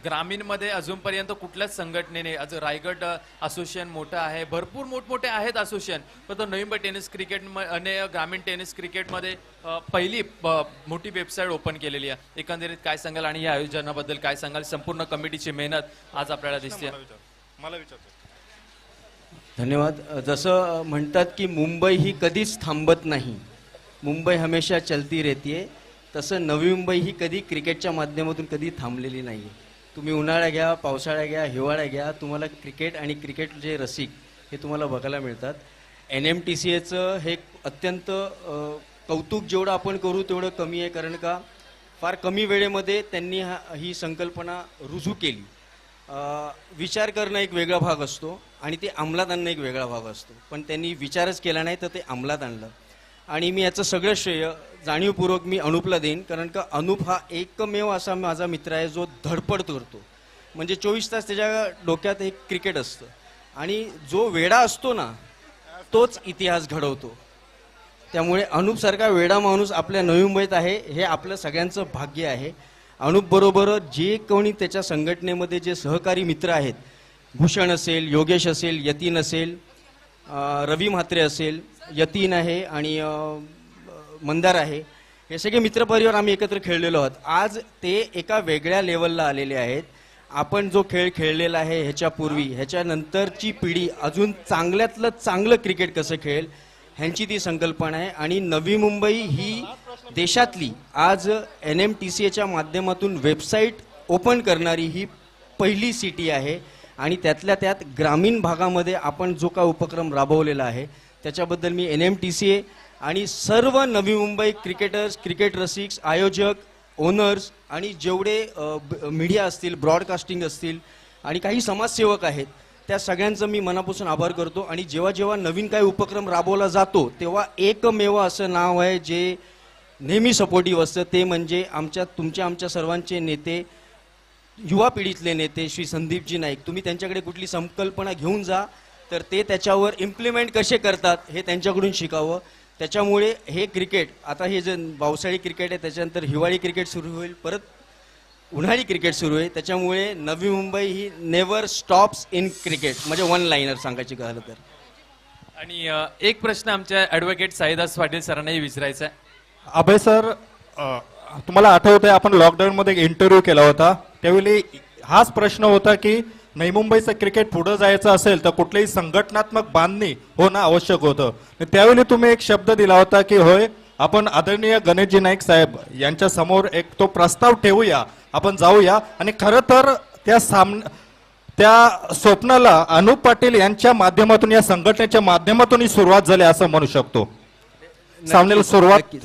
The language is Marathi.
ग्रामीणमध्ये अजूनपर्यंत कुठल्याच संघटनेने आज रायगड असोसिएशन मोठं आहे, भरपूर मोठमोठे आहेत असोसिएशन, पण तो नवी मुंबई टेनिस क्रिकेट आणि ग्रामीण टेनिस क्रिकेटमध्ये पहिली मोठी वेबसाईट ओपन केलेली आहे. एकंदरीत काय सांगाल आणि या आयोजनाबद्दल काय सांगाल? संपूर्ण कमिटीची मेहनत आज आपल्याला दिसते. मला विचारतो. धन्यवाद. जसं म्हणतात की मुंबई ही कधीच थांबत नाही, मुंबई हमेशा चलती रहती है, तसं नवी मुंबई ही कधी क्रिकेटच्या माध्यमातून कधी थांबलेली नाही आहे. तुम्ही उन्हाळा घ्या, पावसाळा घ्या, हिवाळा घ्या, तुम्हाला क्रिकेट आणि क्रिकेटचे रसिक हे तुम्हाला बघायला मिळतात. NMTCAचं हे अत्यंत कौतुक जेवढं आपण करू तेवढं कमी आहे, कारण का फार कमी वेळेमध्ये त्यांनी ही संकल्पना रुजू केली. विचार करणं एक वेगळा भाग असतो आणि ते अंमलात आणणं एक वेगळा भाग असतो, पण त्यांनी विचारच केला नाही तर ते अंमलात आणलं. आणि मी याचं सगळं श्रेय जाणीवपूर्वक मी अनुपला देईन, कारण का अनुप हा एकमेव असा माझा मित्र आहे जो धडपड करतो. म्हणजे 24 तास त्याच्या डोक्यात एक क्रिकेट असतं आणि जो वेडा असतो ना तोच इतिहास घडवतो. त्यामुळे अनुपसारखा वेडा माणूस आपल्या नवी मुंबईत आहे हे आपलं सगळ्यांचं भाग्य आहे. अनुपबरोबर जे कोणी त्याच्या संघटनेमध्ये जे सहकारी मित्र आहेत, भूषण असेल, योगेश असेल, यतीन असेल, रवी म्हात्रे असेल, यतीन आहे आणि मंदार आहे, हे सगळे मित्रपरिवार आम्ही एकत्र खेळलेलो आहोत. आज ते एका वेगळ्या लेवलला आलेले आहेत. आपण जो खेळ खेळलेला आहे ह्याच्यापूर्वी, ह्याच्यानंतरची पिढी अजून चांगल्यातलं चांगलं क्रिकेट कसं खेळेल ह्यांची ती संकल्पना आहे. आणि नवी मुंबई ही देशातली आज NMTCAच्या माध्यमातून वेबसाईट ओपन करणारी ही पहिली सिटी आहे. आणि त्यातल्या त्यात ग्रामीण भागामध्ये आपण जो काय उपक्रम राबवलेला आहे त्याच्याबद्दल मी NMTCA आणि सर्व नवी मुंबई क्रिकेटर्स, क्रिकेट रसिक्स, आयोजक, ओनर्स आणि जेवढे मीडिया असतील, ब्रॉडकास्टिंग असतील आणि काही समाजसेवक आहेत त्या सगळ्यांचं मी मनापासून आभार करतो. आणि जेव्हा जेव्हा नवीन काही उपक्रम राबवला जातो तेव्हा एकमेव असं नाव आहे जे नेहमी सपोर्टिव्ह असतं, ते म्हणजे आमच्या सर्वांचे नेते, युवा पिढीतले नेते श्री संदीपजी नाईक. तुम्ही त्यांच्याकडे कुठली संकल्पना घेऊन जा तर ते त्याच्यावर इम्प्लिमेंट कसे करतात हे त्यांच्याकडून शिकावं. त्याच्यामुळे हे क्रिकेट, आता हे जे पावसाळी क्रिकेट आहे त्याच्यानंतर हिवाळी क्रिकेट सुरू होईल, परत उन्हाळी क्रिकेट सुरू आहे. त्याच्यामुळे नवी मुंबई ही नेव्हर स्टॉप्स इन क्रिकेट, म्हणजे वन लाईनर सांगायची झालं तर. आणि एक प्रश्न आमच्या ॲडव्होकेट साईदास पाटील सरांनाही विचारायचा आहे. अभय सर, तुम्हाला आठवतंय आपण लॉकडाऊनमध्ये एक इंटरव्ह्यू केला होता, त्यावेळी हाच प्रश्न होता की नवी मुंबईचं क्रिकेट पुढे जायचं असेल तर कुठलीही संघटनात्मक बांधणी होणं आवश्यक होतं. त्यावेळी तुम्ही एक शब्द दिला होता की होय, आपण आदरणीय गणेशजी नाईक साहेब यांच्या समोर एक तो प्रस्ताव ठेवूया, आपण जाऊया. आणि खरं तर त्या स्वप्नाला अनुप पाटील यांच्या माध्यमातून, या संघटनेच्या माध्यमातून ही सुरुवात झाली असं म्हणू शकतो. सामन्याला सुरुवात